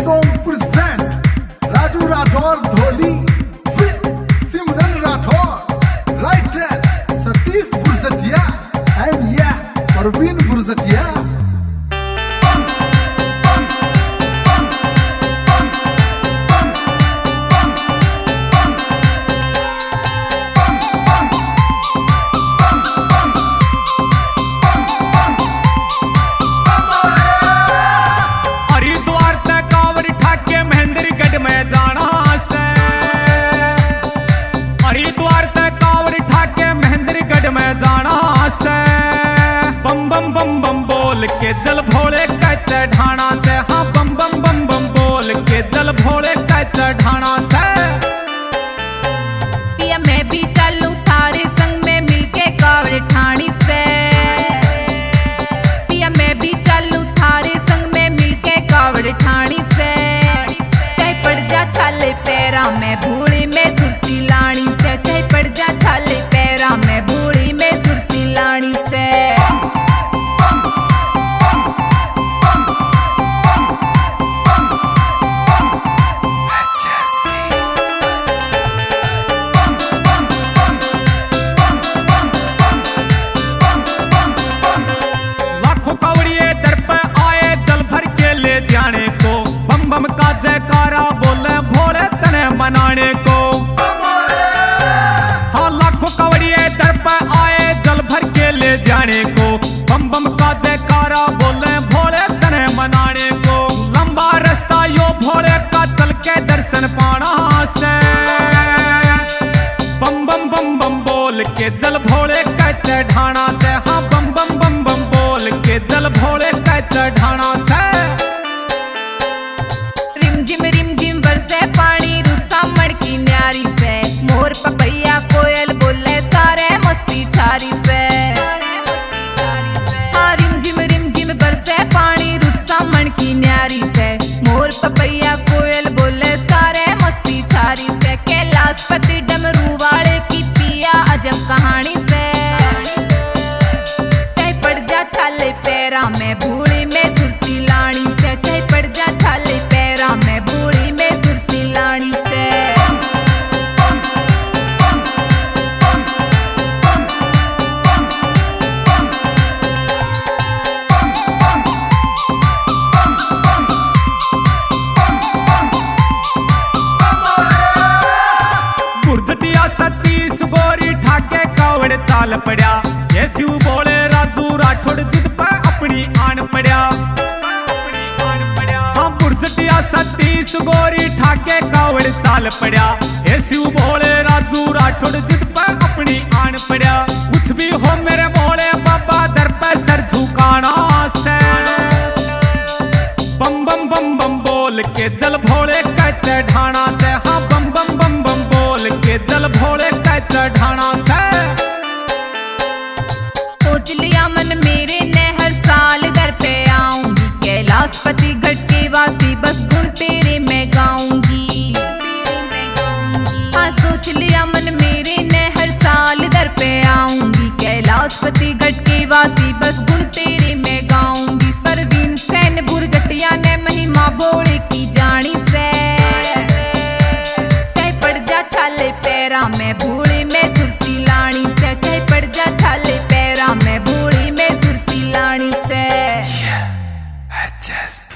song present Raju Rathore Dholi with Simran Rathore, writer Satish Burzatia, and yeah, Parveen Burzatia. में जाना से हरिद्वार तक कांवड़ ठाके महेंद्रगढ़ में जाना से बम बम बम बम बोल के जल भोले का चढ़ाना से। हाँ बम बम बम बम बोल के जल भोले का चढ़ाना से। पिया मैं भी चलूं थारे संग में मिलके कांवड़ ठाणी से। पिया मैं भी चलूं थारे संग में मिलके कांवड़ ठाणी से। पड़ जा छाले पैरा में भूली में सुरती लानी से। चाहे पड़ जा छाले पैरा में भूली में सुरती लानी से। लाखों कावड़िए दर पे आए जल भर के ले जाने को। बम बम का जयकारा बोले भोले तने मनाने को। हाँ लाखों कावड़िए दर पे आए जल भर के ले जाने को। बम बम का जयकारा बोले भोले तने मनाने को। लंबा रास्ता यो भोले का चल के दर्शन पाना से। बम बम बम बम बोल के जल भोले का चढ़ाना से। हाँ बम बम बम बम बोल के जल भोले का चढ़ाना से। रिम झिम बरसे पानी रुसा मड़की न्यारी से। मोर पपैया कोयल बोले सारे मस्ती छारी से। हाँ रिम झिम बरसे पानी रुसा मड़की न्यारी से। मोर पपैया कोयल बोले सारे मस्ती छारी से। कैलाशपति डमरू वाले की पिया अजब कहानी से। चाहे पड़ जा छाले पैरा में भूली में सुरती लानी से। चाहे पड़ जा छाले पैरा में भूली में सुरती लानी से। बुरजटिया सतीश गोरी ठाके कावड़ चाल पड़ा। ये शिव बोले राजू राठौड़ जिद पे अपनी आन पड़ा। हाँ बुरजटिया सतीश गोरी ठाके कावड़ चाल पड़ा। ये शिव बोले राजू राठौड़ जिद पे अपनी आन पड़ा। कुछ भी हो मेरे भोले बाबा दर पे सर झुकाना से। बम बम बम बम बोल के जल भोले का चढ़ाना से। हाँ बम बम बम बम बोल के जल भोले का चढ़ाना से। सोच लिया मन मेरे ने हर साल दर पे आऊंगी। कैलाशपति गढ़ के वासी बस गुण तेरे मैं गाऊंगी। हाँ सोच लिया मन मेरे ने हर साल दर पे आऊंगी। कैलाशपति गढ़ के वासी बस गुण तेरे मैं गाऊंगी। परवीन सैन बुरजटिया ने महिमा भोले की जानी से। चाहे पड़ जा छाले पैरा में भूली में सुरती लानी से। चाहे पड़ जा छाले पैरा में भूली में सुरती लानी से। HSP